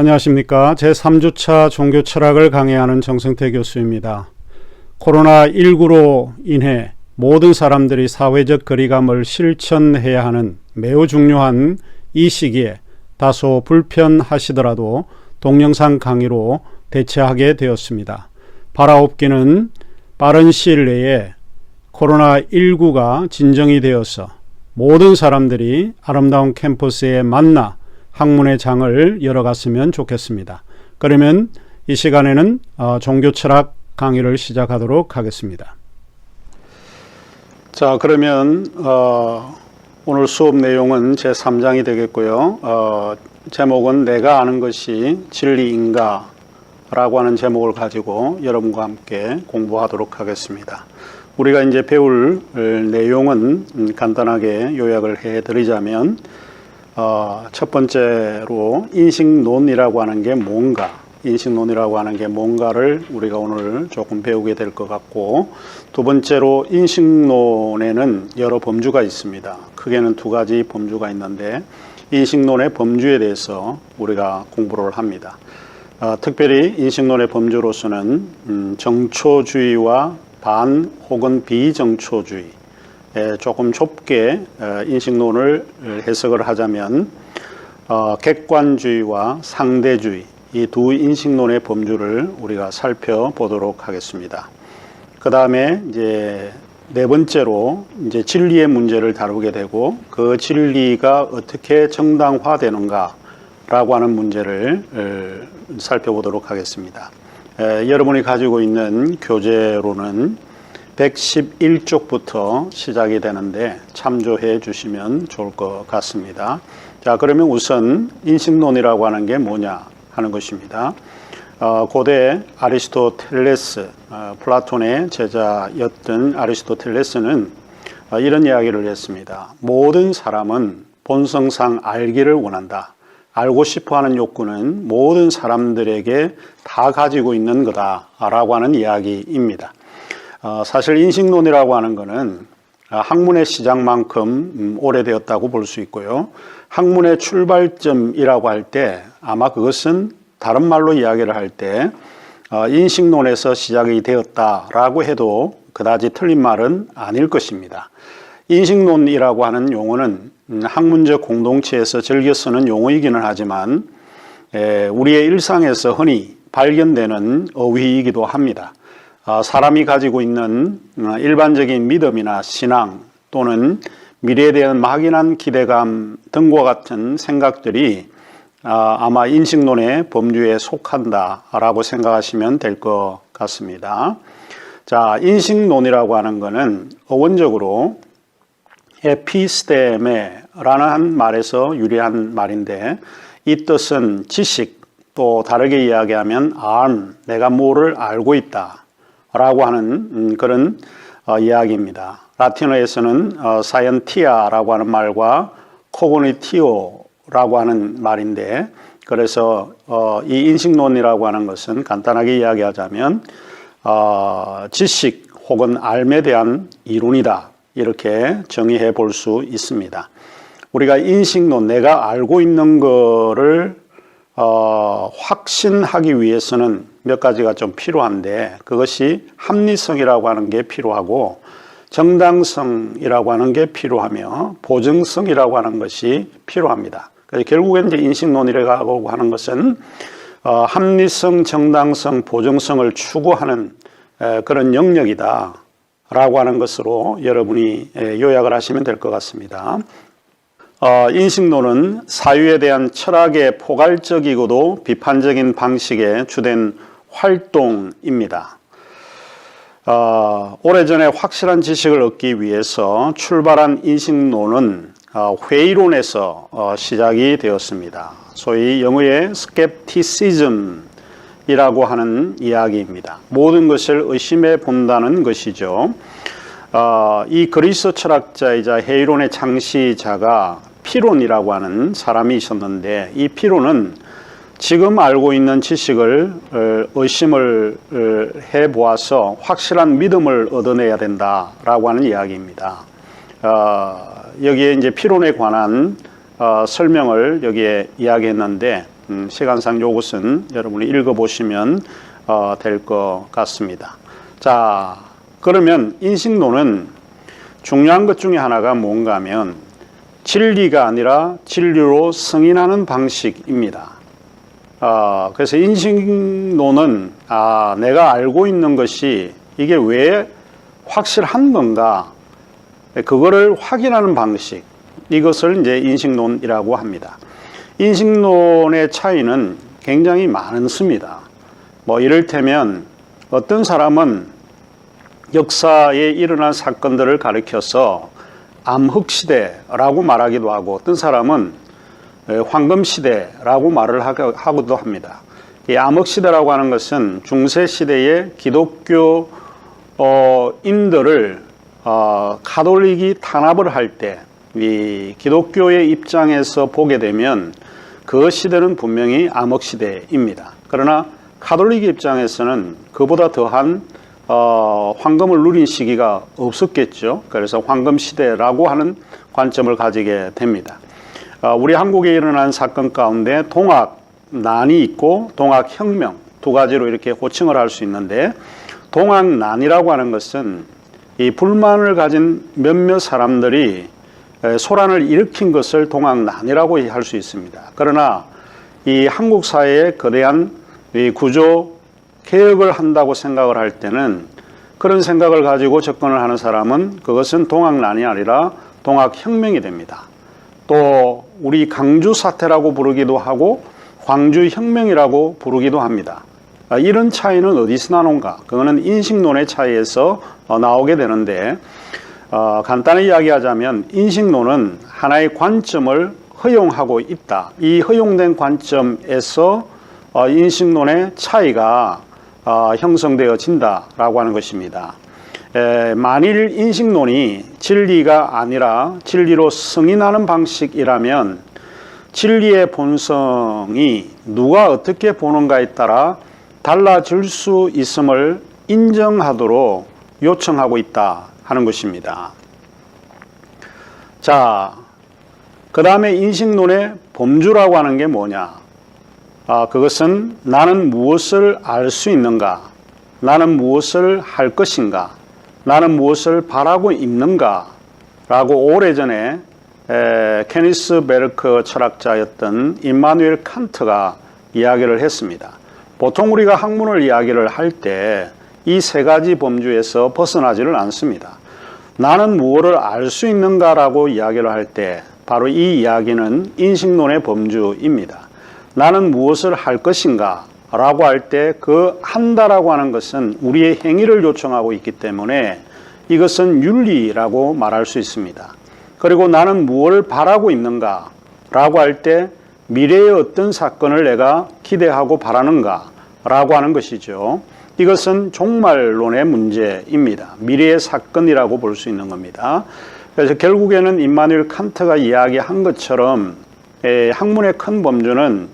안녕하십니까. 제3주차 종교철학을 강의하는 정승태 교수입니다. 코로나19로 인해 모든 사람들이 사회적 거리감을 실천해야 하는 매우 중요한 이 시기에 다소 불편하시더라도 동영상 강의로 대체하게 되었습니다. 바라옵기는 빠른 시일 내에 코로나19가 진정이 되어서 모든 사람들이 아름다운 캠퍼스에 만나 학문의 장을 열어갔으면 좋겠습니다. 그러면 이 시간에는 종교철학 강의를 시작하도록 하겠습니다. 자, 그러면 오늘 수업 내용은 제3장이 되겠고요. 제목은 내가 아는 것이 진리인가 라고 하는 제목을 가지고 여러분과 함께 공부하도록 하겠습니다. 우리가 이제 배울 내용은 간단하게 요약을 해드리자면 첫 번째로 인식론이라고 하는 게 뭔가, 인식론이라고 하는 게 뭔가를 우리가 오늘 조금 배우게 될 것 같고, 두 번째로 인식론에는 여러 범주가 있습니다. 크게는 두 가지 범주가 있는데 인식론의 범주에 대해서 우리가 공부를 합니다. 특별히 인식론의 범주로서는 정초주의와 반 혹은 비정초주의, 조금 좁게 인식론을 해석을 하자면 객관주의와 상대주의, 이 두 인식론의 범주를 우리가 살펴보도록 하겠습니다. 그 다음에 이제 네 번째로 이제 진리의 문제를 다루게 되고, 그 진리가 어떻게 정당화되는가라고 하는 문제를 살펴보도록 하겠습니다. 여러분이 가지고 있는 교재로는 111쪽부터 시작이 되는데 참조해 주시면 좋을 것 같습니다. 자, 그러면 우선 인식론이라고 하는 게 뭐냐 하는 것입니다. 고대 아리스토텔레스, 플라톤의 제자였던 아리스토텔레스는 이런 이야기를 했습니다. 모든 사람은 본성상 알기를 원한다. 알고 싶어하는 욕구는 모든 사람들에게 다 가지고 있는 거다라고 하는 이야기입니다. 사실 인식론이라고 하는 것은 학문의 시작만큼 오래되었다고 볼 수 있고요. 학문의 출발점이라고 할 때 아마 그것은 다른 말로 이야기를 할 때 인식론에서 시작이 되었다라고 해도 그다지 틀린 말은 아닐 것입니다. 인식론이라고 하는 용어는 학문적 공동체에서 즐겨 쓰는 용어이기는 하지만 우리의 일상에서 흔히 발견되는 어휘이기도 합니다. 사람이 가지고 있는 일반적인 믿음이나 신앙 또는 미래에 대한 막연한 기대감 등과 같은 생각들이 아마 인식론의 범주에 속한다라고 생각하시면 될 것 같습니다. 자, 인식론이라고 하는 것은 어원적으로 에피스테메라는 말에서 유래한 말인데, 이 뜻은 지식, 또 다르게 이야기하면 내가 뭐를 알고 있다 라고 하는 그런 이야기입니다. 라틴어에서는 사이언티아라고 하는 말과 코그니티오라고 하는 말인데, 그래서 이 인식론이라고 하는 것은 간단하게 이야기하자면 지식 혹은 알에 대한 이론이다, 이렇게 정의해 볼 수 있습니다. 우리가 인식론, 내가 알고 있는 거를 확신하기 위해서는 몇 가지가 좀 필요한데, 그것이 합리성이라고 하는 게 필요하고 정당성이라고 하는 게 필요하며 보증성이라고 하는 것이 필요합니다. 그래서 결국엔 이제 인식론이라고 하는 것은 합리성, 정당성, 보증성을 추구하는 그런 영역이다 라고 하는 것으로 여러분이 요약을 하시면 될 것 같습니다. 인식론은 사유에 대한 철학의 포괄적이고도 비판적인 방식의 주된 활동입니다. 오래전에 확실한 지식을 얻기 위해서 출발한 인식론은 회의론에서 시작이 되었습니다. 소위 영어의 skepticism이라고 하는 이야기입니다. 모든 것을 의심해 본다는 것이죠. 이 그리스 철학자이자 회의론의 창시자가 피론이라고 하는 사람이 있었는데, 이 피론은 지금 알고 있는 지식을 의심을 해보아서 확실한 믿음을 얻어내야 된다라고 하는 이야기입니다. 여기에 이제 피론에 관한 설명을 여기에 이야기했는데, 시간상 요것은 여러분이 읽어보시면 될 것 같습니다. 자, 그러면 인식론은 중요한 것 중에 하나가 뭔가 하면 진리가 아니라 진리로 승인하는 방식입니다. 그래서 인식론은 내가 알고 있는 것이 이게 왜 확실한 건가, 그거를 확인하는 방식, 이것을 이제 인식론이라고 합니다. 인식론의 차이는 굉장히 많습니다. 뭐 이를테면 어떤 사람은 역사에 일어난 사건들을 가리켜서 암흑시대라고 말하기도 하고, 어떤 사람은 황금시대라고 말을 하기도 합니다. 이 암흑시대라고 하는 것은 중세시대의 기독교인들을 가톨릭이 탄압을 할 때 이 기독교의 입장에서 보게 되면 그 시대는 분명히 암흑시대입니다. 그러나 가톨릭 입장에서는 그보다 더한 황금을 누린 시기가 없었겠죠. 그래서 황금시대라고 하는 관점을 가지게 됩니다. 우리 한국에 일어난 사건 가운데 동학난이 있고 동학혁명, 두 가지로 이렇게 호칭을 할 수 있는데, 동학난이라고 하는 것은 이 불만을 가진 몇몇 사람들이 소란을 일으킨 것을 동학난이라고 할 수 있습니다. 그러나 이 한국 사회의 거대한 이 구조 개혁을 한다고 생각을 할 때는, 그런 생각을 가지고 접근을 하는 사람은 그것은 동학난이 아니라 동학혁명이 됩니다. 또 우리 강주 사태라고 부르기도 하고 광주혁명이라고 부르기도 합니다. 이런 차이는 어디서 나는가? 그거는 인식론의 차이에서 나오게 되는데, 간단히 이야기하자면 인식론은 하나의 관점을 허용하고 있다. 이 허용된 관점에서 인식론의 차이가 형성되어진다라고 하는 것입니다. 만일 인식론이 진리가 아니라 진리로 승인하는 방식이라면 진리의 본성이 누가 어떻게 보는가에 따라 달라질 수 있음을 인정하도록 요청하고 있다 하는 것입니다. 자, 그 다음에 인식론의 범주라고 하는 게 뭐냐? 그것은 나는 무엇을 알 수 있는가? 나는 무엇을 할 것인가? 나는 무엇을 바라고 있는가? 라고 오래전에 케니스 베르크 철학자였던 임마누엘 칸트가 이야기를 했습니다. 보통 우리가 학문을 이야기를 할 때 이 세 가지 범주에서 벗어나지를 않습니다. 나는 무엇을 알 수 있는가라고 이야기를 할 때 바로 이 이야기는 인식론의 범주입니다. 나는 무엇을 할 것인가 라고 할 때 그 한다라고 하는 것은 우리의 행위를 요청하고 있기 때문에 이것은 윤리라고 말할 수 있습니다. 그리고 나는 무엇을 바라고 있는가 라고 할 때 미래의 어떤 사건을 내가 기대하고 바라는가 라고 하는 것이죠. 이것은 종말론의 문제입니다. 미래의 사건이라고 볼 수 있는 겁니다. 그래서 결국에는 임마누엘 칸트가 이야기한 것처럼 학문의 큰 범주는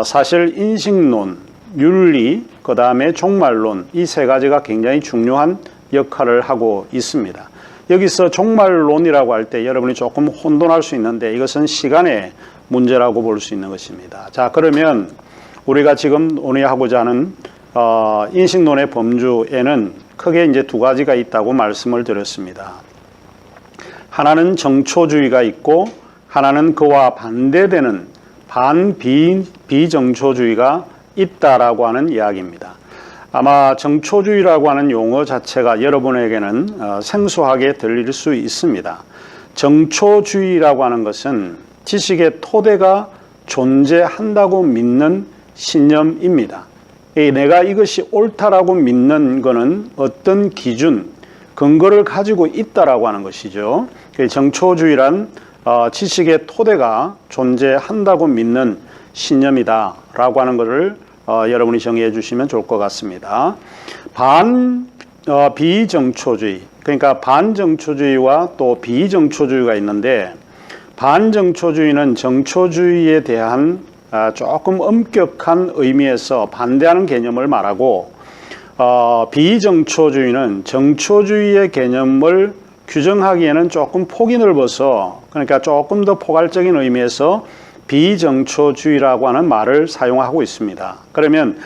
사실 인식론, 윤리, 그 다음에 종말론, 이 세 가지가 굉장히 중요한 역할을 하고 있습니다. 여기서 종말론이라고 할 때 여러분이 조금 혼돈할 수 있는데 이것은 시간의 문제라고 볼 수 있는 것입니다. 자, 그러면 우리가 지금 논의하고자 하는 인식론의 범주에는 크게 이제 두 가지가 있다고 말씀을 드렸습니다. 하나는 정초주의가 있고 하나는 그와 반대되는 비정초주의가 있다라고 하는 이야기입니다. 아마 정초주의라고 하는 용어 자체가 여러분에게는 생소하게 들릴 수 있습니다. 정초주의라고 하는 것은 지식의 토대가 존재한다고 믿는 신념입니다. 내가 이것이 옳다라고 믿는 것은 어떤 기준, 근거를 가지고 있다라고 하는 것이죠. 정초주의란 지식의 토대가 존재한다고 믿는 신념이다라고 하는 것을 여러분이 정의해 주시면 좋을 것 같습니다. 비정초주의, 그러니까 반정초주의와 또 비정초주의가 있는데, 반정초주의는 정초주의에 대한 조금 엄격한 의미에서 반대하는 개념을 말하고, 비정초주의는 정초주의의 개념을 규정하기에는 조금 폭이 넓어서, 그러니까 조금 더 포괄적인 의미에서 반비정초주의라고 하는 말을 사용하고 있습니다. 그러면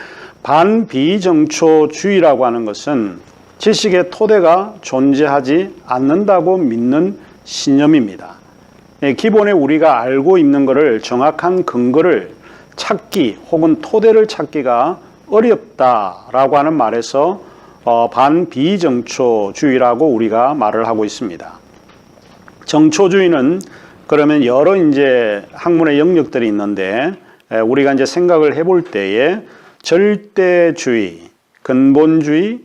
반비정초주의라고 하는 것은 지식의 토대가 존재하지 않는다고 믿는 신념입니다. 기본에 우리가 알고 있는 것을 정확한 근거를 찾기 혹은 토대를 찾기가 어렵다라고 하는 말에서 반비정초주의라고 우리가 말을 하고 있습니다. 정초주의는 그러면 여러 이제 학문의 영역들이 있는데 우리가 이제 생각을 해볼 때에 절대주의, 근본주의,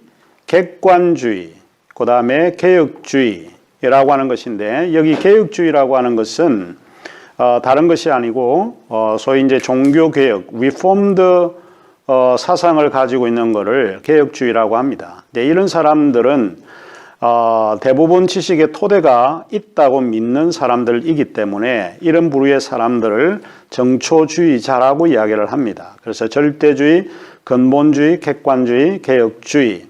객관주의, 그 다음에 개혁주의라고 하는 것인데 여기 개혁주의라고 하는 것은 다른 것이 아니고 소위 이제 종교개혁, 리폼드 사상을 가지고 있는 것을 개혁주의라고 합니다. 이런 사람들은 대부분 지식의 토대가 있다고 믿는 사람들이기 때문에 이런 부류의 사람들을 정초주의자라고 이야기를 합니다. 그래서 절대주의, 근본주의, 객관주의, 개혁주의.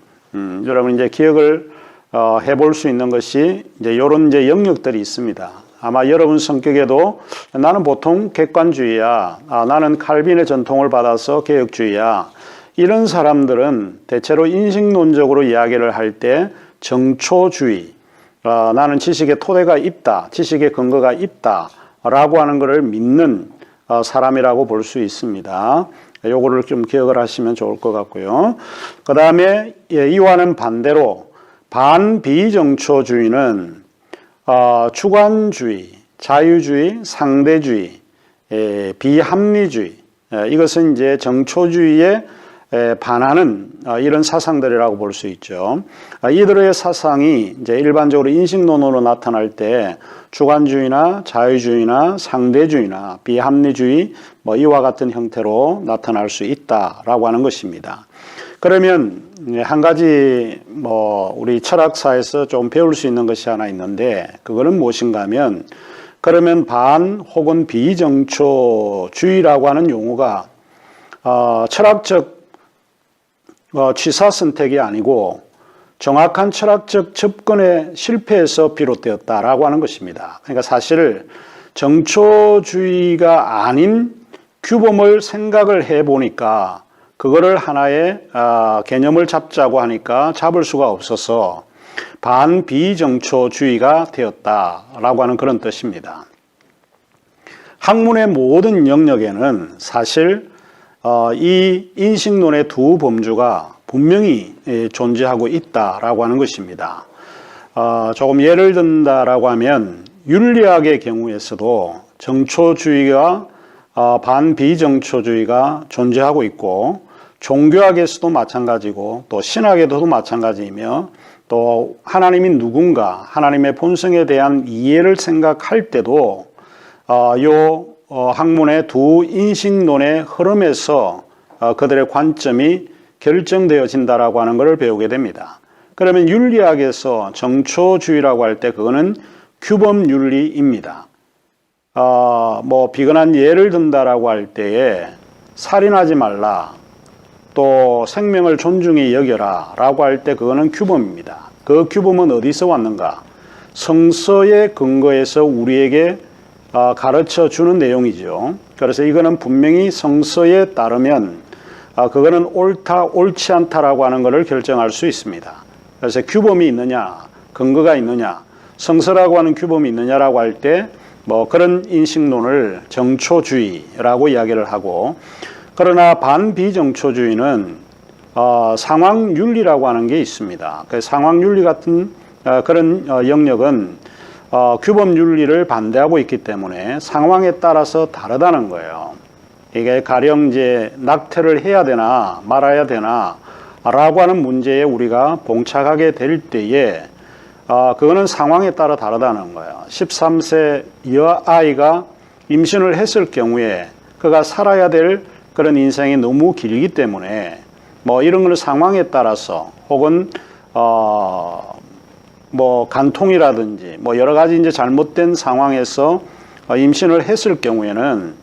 여러분 이제 기억을 해볼 수 있는 것이 이제 이런 이제 영역들이 있습니다. 아마 여러분 성격에도 나는 보통 객관주의야, 나는 칼빈의 전통을 받아서 개혁주의야. 이런 사람들은 대체로 인식론적으로 이야기를 할 때 정초주의, 나는 지식의 토대가 있다, 지식의 근거가 있다 라고 하는 것을 믿는 사람이라고 볼 수 있습니다. 요거를 좀 기억을 하시면 좋을 것 같고요. 그 다음에 이와는 반대로 반비정초주의는 주관주의, 자유주의, 상대주의, 비합리주의, 이것은 이제 정초주의에 반하는 이런 사상들이라고 볼 수 있죠. 이들의 사상이 이제 일반적으로 인식론으로 나타날 때 주관주의나 자유주의나 상대주의나 비합리주의 이와 같은 형태로 나타날 수 있다라고 하는 것입니다. 그러면 한 가지 우리 철학사에서 좀 배울 수 있는 것이 하나 있는데 그거는 무엇인가 하면 그러면 반 혹은 비정초주의라고 하는 용어가 철학적 취사 선택이 아니고 정확한 철학적 접근의 실패에서 비롯되었다라고 하는 것입니다. 그러니까 사실 정초주의가 아닌 규범을 생각을 해보니까 그거를 하나의 개념을 잡자고 하니까 잡을 수가 없어서 반비정초주의가 되었다라고 하는 그런 뜻입니다. 학문의 모든 영역에는 사실 이 인식론의 두 범주가 분명히 존재하고 있다라고 하는 것입니다. 조금 예를 든다라고 하면 윤리학의 경우에서도 정초주의와 반비정초주의가 존재하고 있고 종교학에서도 마찬가지고 또 신학에도 마찬가지이며 또 하나님이 누군가 하나님의 본성에 대한 이해를 생각할 때도 학문의 두 인식론의 흐름에서 그들의 관점이 결정되어진다라고 하는 것을 배우게 됩니다. 그러면 윤리학에서 정초주의라고 할 때 그거는 규범윤리입니다. 비근한 예를 든다라고 할 때에 살인하지 말라, 또 생명을 존중히 여겨라 라고 할 때 그거는 규범입니다. 그 규범은 어디서 왔는가? 성서의 근거에서 우리에게 가르쳐 주는 내용이죠. 그래서 이거는 분명히 성서에 따르면 그거는 옳다, 옳지 않다라고 하는 것을 결정할 수 있습니다. 그래서 규범이 있느냐, 근거가 있느냐, 성서라고 하는 규범이 있느냐라고 할 때 그런 인식론을 정초주의라고 이야기를 하고, 그러나 반비정초주의는 상황윤리라고 하는 게 있습니다. 그 상황윤리 같은 그런 영역은 규범윤리를 반대하고 있기 때문에 상황에 따라서 다르다는 거예요. 이게 가령 이제 낙태를 해야 되나 말아야 되나 라고 하는 문제에 우리가 봉착하게 될 때에 그거는 상황에 따라 다르다는 거예요. 13세 여아이가 임신을 했을 경우에 그가 살아야 될 그런 인생이 너무 길기 때문에 이런 걸 상황에 따라서 혹은 간통이라든지 여러 가지 이제 잘못된 상황에서 임신을 했을 경우에는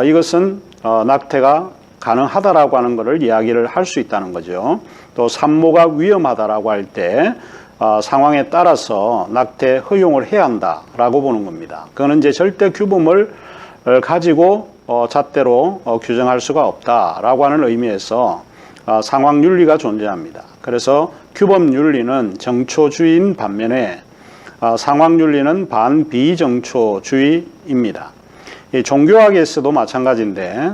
이것은 낙태가 가능하다라고 하는 것을 이야기를 할 수 있다는 거죠. 또 산모가 위험하다라고 할 때 상황에 따라서 낙태 허용을 해야 한다라고 보는 겁니다. 그거는 이제 절대 규범을 가지고 잣대로 규정할 수가 없다라고 하는 의미에서 상황윤리가 존재합니다. 그래서 규범윤리는 정초주의인 반면에 상황윤리는 반비정초주의입니다. 이 종교학에서도 마찬가지인데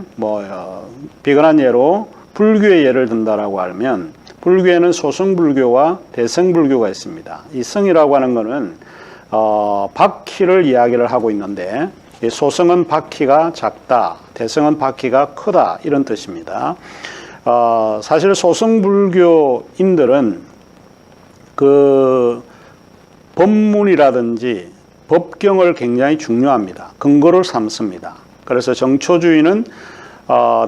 비근한 예로 불교의 예를 든다라고 하면 불교에는 소승불교와 대승불교가 있습니다. 이 성이라고 하는 것은 바퀴를 이야기를 하고 있는데 이 소승은 바퀴가 작다, 대승은 바퀴가 크다 이런 뜻입니다. 사실 소승불교인들은 그 법문이라든지 법경을 굉장히 중요합니다. 근거를 삼습니다. 그래서 정초주의는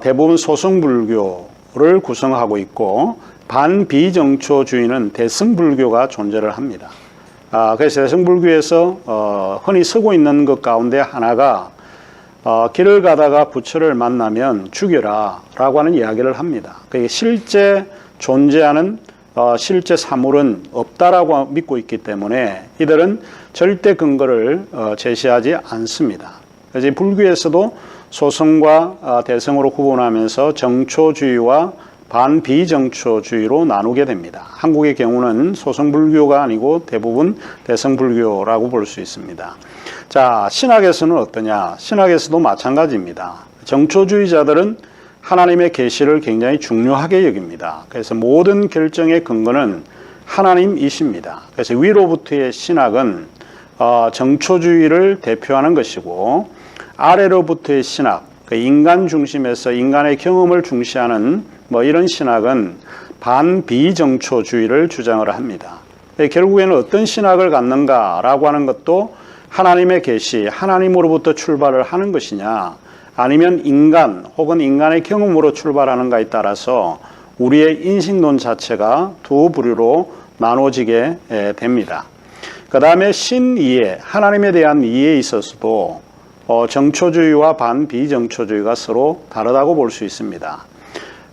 대부분 소승불교를 구성하고 있고 반비정초주의는 대승불교가 존재를 합니다. 그래서 대승불교에서 흔히 쓰고 있는 것 가운데 하나가 길을 가다가 부처를 만나면 죽여라 라고 하는 이야기를 합니다. 그게 실제 존재하는 실제 사물은 없다라고 믿고 있기 때문에 이들은 절대 근거를 제시하지 않습니다. 그래서 불교에서도 소승과 대승으로 구분하면서 정초주의와 반비정초주의로 나누게 됩니다. 한국의 경우는 소승불교가 아니고 대부분 대승불교라고 볼 수 있습니다. 자, 신학에서는 어떠냐? 신학에서도 마찬가지입니다. 정초주의자들은 하나님의 계시를 굉장히 중요하게 여깁니다. 그래서 모든 결정의 근거는 하나님이십니다. 그래서 위로부터의 신학은 정초주의를 대표하는 것이고 아래로부터의 신학, 인간 중심에서 인간의 경험을 중시하는 이런 신학은 반비정초주의를 주장을 합니다. 결국에는 어떤 신학을 갖는가라고 하는 것도 하나님의 계시, 하나님으로부터 출발을 하는 것이냐 아니면 인간 혹은 인간의 경험으로 출발하는가에 따라서 우리의 인식론 자체가 두 부류로 나눠지게 됩니다. 그 다음에 신이해, 하나님에 대한 이해에 있어서도 정초주의와 반비정초주의가 서로 다르다고 볼 수 있습니다.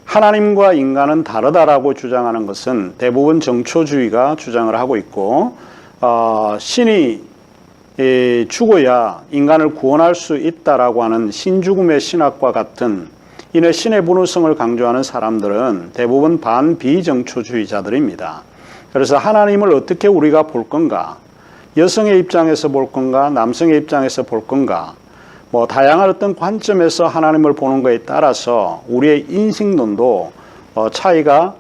하나님과 인간은 다르다라고 주장하는 것은 대부분 정초주의가 주장을 하고 있고 신이 죽어야 인간을 구원할 수 있다라고 하는 신죽음의 신학과 같은 이내 신의 분우성을 강조하는 사람들은 대부분 반비정초주의자들입니다. 그래서 하나님을 어떻게 우리가 볼 건가? 여성의 입장에서 볼 건가? 남성의 입장에서 볼 건가? 다양한 어떤 관점에서 하나님을 보는 것에 따라서 우리의 인식론도 차이가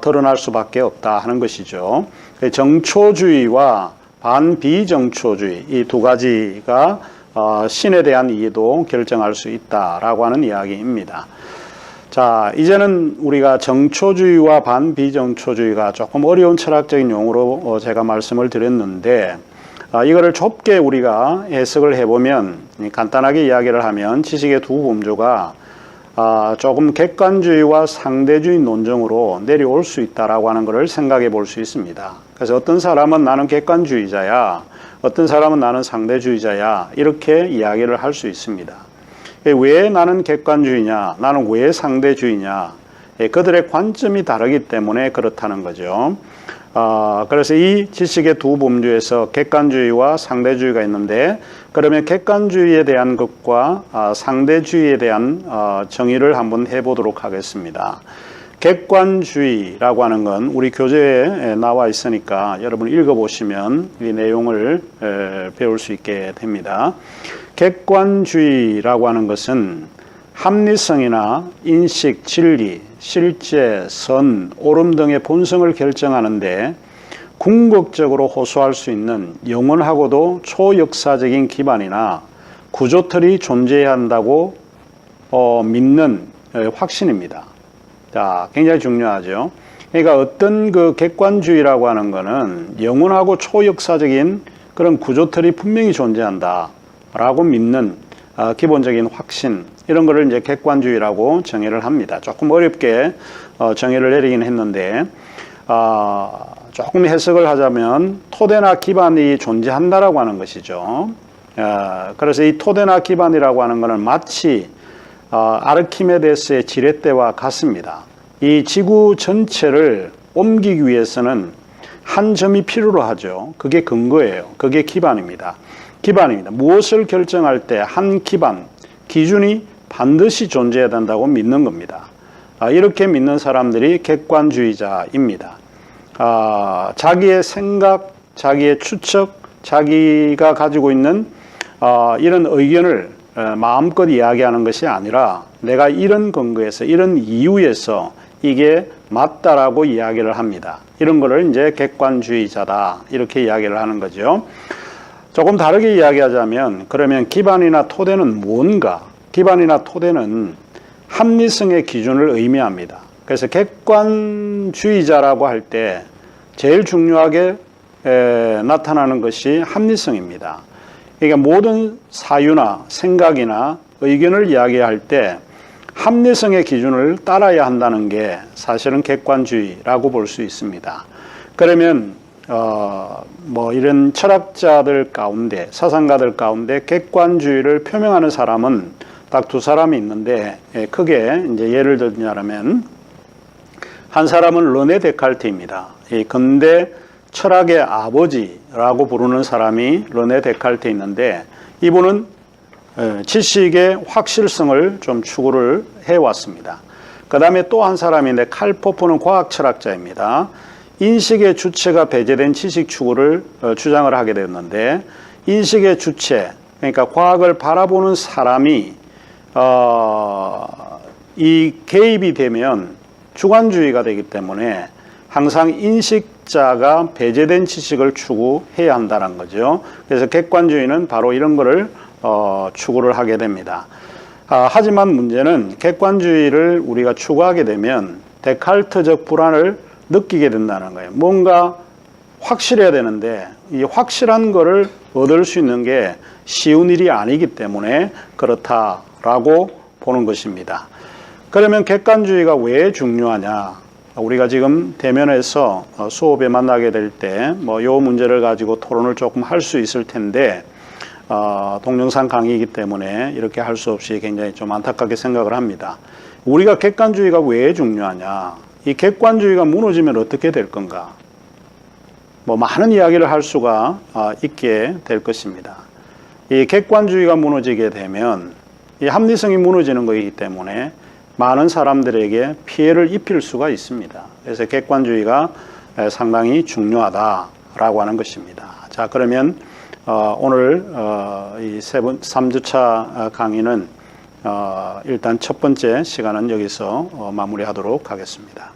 드러날 수밖에 없다 하는 것이죠. 정초주의와 반비정초주의 이 두 가지가 신에 대한 이해도 결정할 수 있다라고 하는 이야기입니다. 자, 이제는 우리가 정초주의와 반비정초주의가 조금 어려운 철학적인 용어로 제가 말씀을 드렸는데 이거를 좁게 우리가 해석을 해보면 간단하게 이야기를 하면 지식의 두 범주가 조금 객관주의와 상대주의 논정으로 내려올 수 있다라고 하는 것을 생각해 볼 수 있습니다. 그래서 어떤 사람은 나는 객관주의자야, 어떤 사람은 나는 상대주의자야 이렇게 이야기를 할 수 있습니다. 왜 나는 객관주의냐, 나는 왜 상대주의냐, 그들의 관점이 다르기 때문에 그렇다는 거죠. 그래서 이 지식의 두 범주에서 객관주의와 상대주의가 있는데 그러면 객관주의에 대한 것과 상대주의에 대한 정의를 한번 해보도록 하겠습니다. 객관주의라고 하는 건 우리 교재에 나와 있으니까 여러분 읽어보시면 이 내용을 배울 수 있게 됩니다. 객관주의라고 하는 것은 합리성이나 인식, 진리, 실제, 선, 옳음 등의 본성을 결정하는데 궁극적으로 호소할 수 있는 영원하고도 초역사적인 기반이나 구조틀이 존재해야 한다고 믿는 확신입니다. 자, 굉장히 중요하죠. 그러니까 어떤 그 객관주의라고 하는 거는 영원하고 초역사적인 그런 구조틀이 분명히 존재한다라고 믿는 기본적인 확신, 이런 거를 이제 객관주의라고 정의를 합니다. 조금 어렵게 정의를 내리긴 했는데 조금 해석을 하자면 토대나 기반이 존재한다라고 하는 것이죠. 그래서 이 토대나 기반이라고 하는 것은 마치 아르키메데스의 지렛대와 같습니다. 이 지구 전체를 옮기기 위해서는 한 점이 필요로 하죠. 그게 근거예요. 그게 기반입니다. 무엇을 결정할 때 한 기반, 기준이 반드시 존재해야 된다고 믿는 겁니다. 이렇게 믿는 사람들이 객관주의자입니다. 자기의 생각, 자기의 추측, 자기가 가지고 있는 이런 의견을 마음껏 이야기하는 것이 아니라 내가 이런 근거에서 이런 이유에서 이게 맞다라고 이야기를 합니다. 이런 거를 이제 객관주의자다 이렇게 이야기를 하는 거죠. 조금 다르게 이야기하자면 그러면 기반이나 토대는 뭔가? 기반이나 토대는 합리성의 기준을 의미합니다. 그래서 객관주의자라고 할 때 제일 중요하게 나타나는 것이 합리성입니다. 그러니까 모든 사유나 생각이나 의견을 이야기할 때 합리성의 기준을 따라야 한다는 게 사실은 객관주의라고 볼 수 있습니다. 그러면 뭐 이런 철학자들 가운데, 사상가들 가운데 객관주의를 표명하는 사람은 딱 두 사람이 있는데, 크게 이제 예를 들자면 한 사람은 르네 데카르트입니다. 이 근대 철학의 아버지라고 부르는 사람이 르네 데카르트 있는데, 이분은 지식의 확실성을 좀 추구를 해왔습니다. 그 다음에 또 한 사람인데 칼 포퍼는 과학 철학자입니다. 인식의 주체가 배제된 지식 추구를 주장을 하게 되었는데, 인식의 주체, 그러니까 과학을 바라보는 사람이 이 개입이 되면 주관주의가 되기 때문에 항상 인식자가 배제된 지식을 추구해야 한다는 거죠. 그래서 객관주의는 바로 이런 거를 추구를 하게 됩니다. 하지만 문제는 객관주의를 우리가 추구하게 되면 데카르트적 불안을 느끼게 된다는 거예요. 뭔가 확실해야 되는데 이 확실한 거를 얻을 수 있는 게 쉬운 일이 아니기 때문에 그렇다라고 보는 것입니다. 그러면 객관주의가 왜 중요하냐? 우리가 지금 대면에서 수업에 만나게 될 때 뭐 요 문제를 가지고 토론을 조금 할 수 있을 텐데 동영상 강의이기 때문에 이렇게 할 수 없이 굉장히 좀 안타깝게 생각을 합니다. 우리가 객관주의가 왜 중요하냐? 이 객관주의가 무너지면 어떻게 될 건가? 뭐 많은 이야기를 할 수가 있게 될 것입니다. 이 객관주의가 무너지게 되면 이 합리성이 무너지는 것이기 때문에 많은 사람들에게 피해를 입힐 수가 있습니다. 그래서 객관주의가 상당히 중요하다라고 하는 것입니다. 자, 그러면 오늘 이 3주차 강의는 일단 첫 번째 시간은 여기서 마무리하도록 하겠습니다.